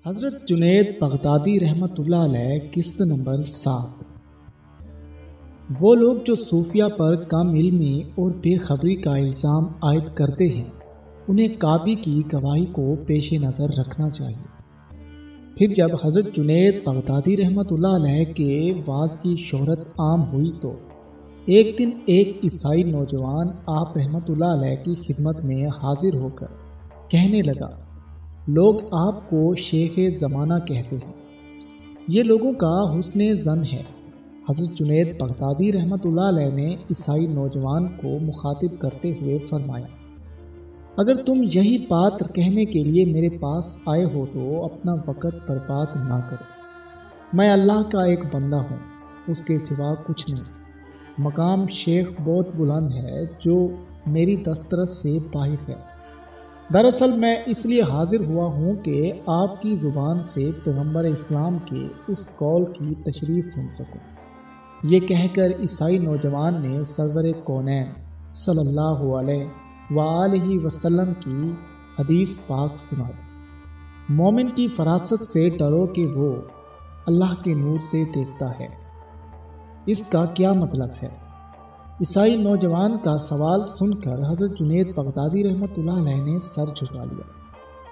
حضرت جنید بغدادی رحمۃ اللہ علیہ قسط نمبر 7۔ وہ لوگ جو صوفیہ پر کم علمی اور بے خبری کا الزام عائد کرتے ہیں انہیں کعبی کی گواہی کو پیش نظر رکھنا چاہیے۔ پھر جب حضرت جنید بغدادی رحمۃ اللہ علیہ کے وعظ کی شہرت عام ہوئی تو ایک دن ایک عیسائی نوجوان آپ رحمۃ اللہ علیہ کی خدمت میں حاضر ہو کر کہنے لگا، لوگ آپ کو شیخ زمانہ کہتے ہیں، یہ لوگوں کا حسن ظن ہے۔ حضرت جنید بغدادی رحمۃ اللہ علیہ نے عیسائی نوجوان کو مخاطب کرتے ہوئے فرمایا، اگر تم یہی بات کہنے کے لیے میرے پاس آئے ہو تو اپنا وقت برباد نہ کرو۔ میں اللہ کا ایک بندہ ہوں، اس کے سوا کچھ نہیں۔ مقام شیخ بہت بلند ہے جو میری دسترس سے باہر ہے۔ دراصل میں اس لیے حاضر ہوا ہوں کہ آپ کی زبان سے پیغمبر اسلام کے اس قول کی تشریح سن سکوں۔ یہ کہہ کر عیسائی نوجوان نے سرور کونین صلی اللہ علیہ وآلہ وسلم کی حدیث پاک سنا دی، مومن کی فراست سے ڈرو کہ وہ اللہ کے نور سے دیکھتا ہے۔ اس کا کیا مطلب ہے؟ عیسائی نوجوان کا سوال سن کر حضرت جنید بغدادی رحمۃ اللہ علیہ نے سر جھکا لیا۔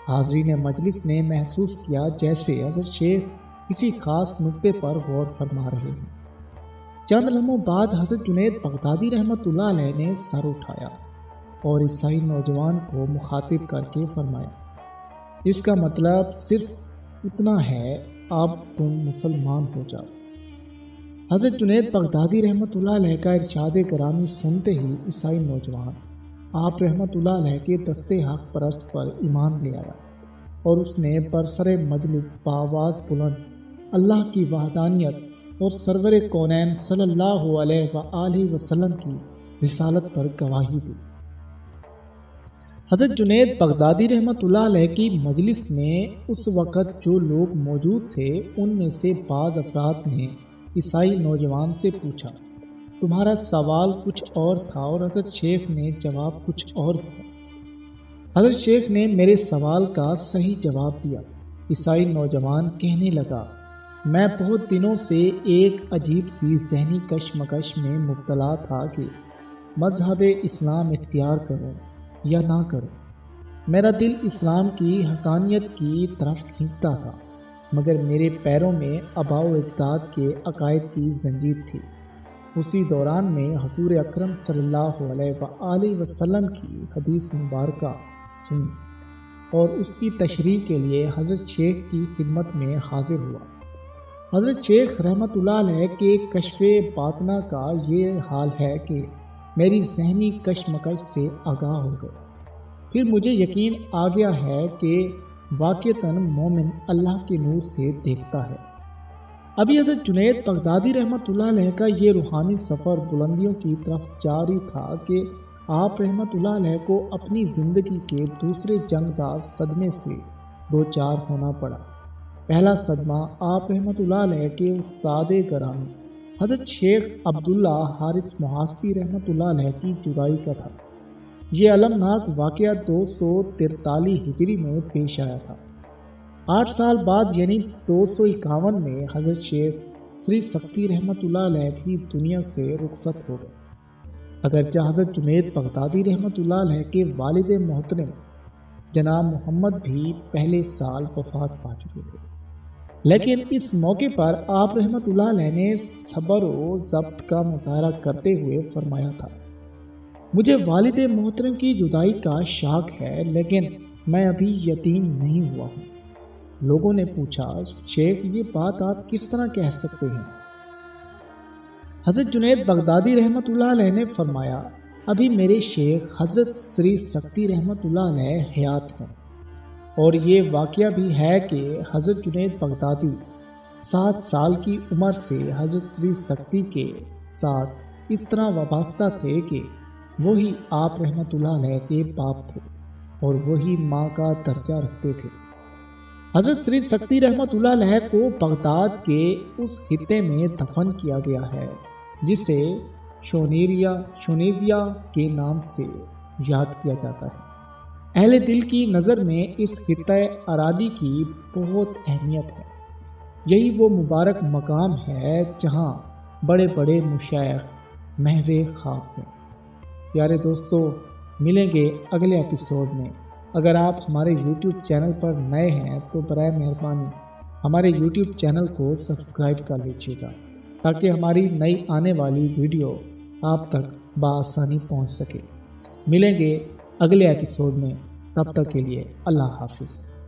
حاضرین مجلس نے محسوس کیا جیسے حضرت شیخ کسی خاص نقطے پر غور فرما رہے ہیں۔ چند لمحوں بعد حضرت جنید بغدادی رحمۃ اللہ علیہ نے سر اٹھایا اور عیسائی نوجوان کو مخاطب کر کے فرمایا، اس کا مطلب صرف اتنا ہے، اب تم مسلمان ہو جاؤ۔ حضرت جنید بغدادی رحمۃ اللہ علیہ کا ارشاد گرامی سنتے ہی عیسائی نوجوان آپ رحمۃ اللہ علیہ کے دستے حق پرست پر ایمان لے آیا اور اس نے برسر مجلس بآواز بلند اللہ کی وحدانیت اور سرور کونین صلی اللہ علیہ وآلہ وسلم کی رسالت پر گواہی دی۔ حضرت جنید بغدادی رحمۃ اللہ علیہ کی مجلس میں اس وقت جو لوگ موجود تھے ان میں سے بعض افراد نے عیسائی نوجوان سے پوچھا، تمہارا سوال کچھ اور تھا اور حضرت شیخ نے جواب کچھ اور دیا۔ حضرت شیخ نے میرے سوال کا صحیح جواب دیا۔ عیسائی نوجوان کہنے لگا، میں بہت دنوں سے ایک عجیب سی ذہنی کشمکش میں مبتلا تھا کہ مذہب اسلام اختیار کروں یا نہ کروں۔ میرا دل اسلام کی حقانیت کی طرف کھینچتا تھا، مگر میرے پیروں میں آباء و اجداد کے عقائد کی زنجیر تھی۔ اسی دوران میں حضور اکرم صلی اللہ علیہ وآلہ وسلم کی حدیث مبارکہ سنی اور اس کی تشریح کے لیے حضرت شیخ کی خدمت میں حاضر ہوا۔ حضرت شیخ رحمۃ اللہ علیہ کے کشف باطنہ کا یہ حال ہے کہ میری ذہنی کشمکش سے آگاہ ہو گئے۔ پھر مجھے یقین آ گیا ہے کہ واقعتاً مومن اللہ کے نور سے دیکھتا ہے۔ ابھی حضرت جنید بغدادی رحمۃ اللہ علیہ کا یہ روحانی سفر بلندیوں کی طرف جاری تھا کہ آپ رحمۃ اللہ علیہ کو اپنی زندگی کے دوسرے جنگداز صدمے سے دوچار ہونا پڑا۔ پہلا صدمہ آپ رحمۃ اللہ علیہ کے استاد گرامی حضرت شیخ عبداللہ حارث محاسبی رحمۃ اللہ علیہ کی جدائی کا تھا۔ یہ المناک واقعہ 243 ہجری میں پیش آیا تھا۔ 8 سال بعد یعنی 251 میں حضرت شیخ سری سکتی رحمۃ اللہ علیہ بھی دنیا سے رخصت ہو گئے۔ اگرچہ حضرت جنید بغدادی رحمۃ اللہ علیہ کے والد محترم جناب محمد بھی پہلے سال وفات پا چکے تھے، لیکن اس موقع پر آپ رحمۃ اللہ علیہ نے صبر و ضبط کا مظاہرہ کرتے ہوئے فرمایا تھا، مجھے والد محترم کی جدائی کا شاق ہے لیکن میں ابھی یتیم نہیں ہوا ہوں۔ لوگوں نے پوچھا، شیخ یہ بات آپ کس طرح کہہ سکتے ہیں؟ حضرت جنید بغدادی رحمۃ اللہ علیہ نے فرمایا، ابھی میرے شیخ حضرت سری سکتی رحمۃ اللہ علیہ حیات ہیں، اور یہ واقعہ بھی ہے کہ حضرت جنید بغدادی 7 سال کی عمر سے حضرت سری سکتی کے ساتھ اس طرح وابستہ تھے کہ وہی آپ رحمۃ اللہ علیہ کے باپ تھے اور وہی ماں کا درجہ رکھتے تھے۔ حضرت سری سکتی رحمۃ اللہ علیہ کو بغداد کے اس خطے میں دفن کیا گیا ہے جسے شونیزیا کے نام سے یاد کیا جاتا ہے۔ اہل دل کی نظر میں اس خطہ ارادی کی بہت اہمیت ہے۔ یہی وہ مبارک مقام ہے جہاں بڑے بڑے مشائخ محو خاک ہیں۔ پیارے دوستو، ملیں گے اگلے ایپیسوڈ میں۔ اگر آپ ہمارے یوٹیوب چینل پر نئے ہیں تو برائے مہربانی ہمارے یوٹیوب چینل کو سبسکرائب کر لیجیے گا تاکہ ہماری نئی آنے والی ویڈیو آپ تک بآسانی پہنچ سکے۔ ملیں گے اگلے ایپیسوڈ میں، تب تک کے لیے اللہ حافظ۔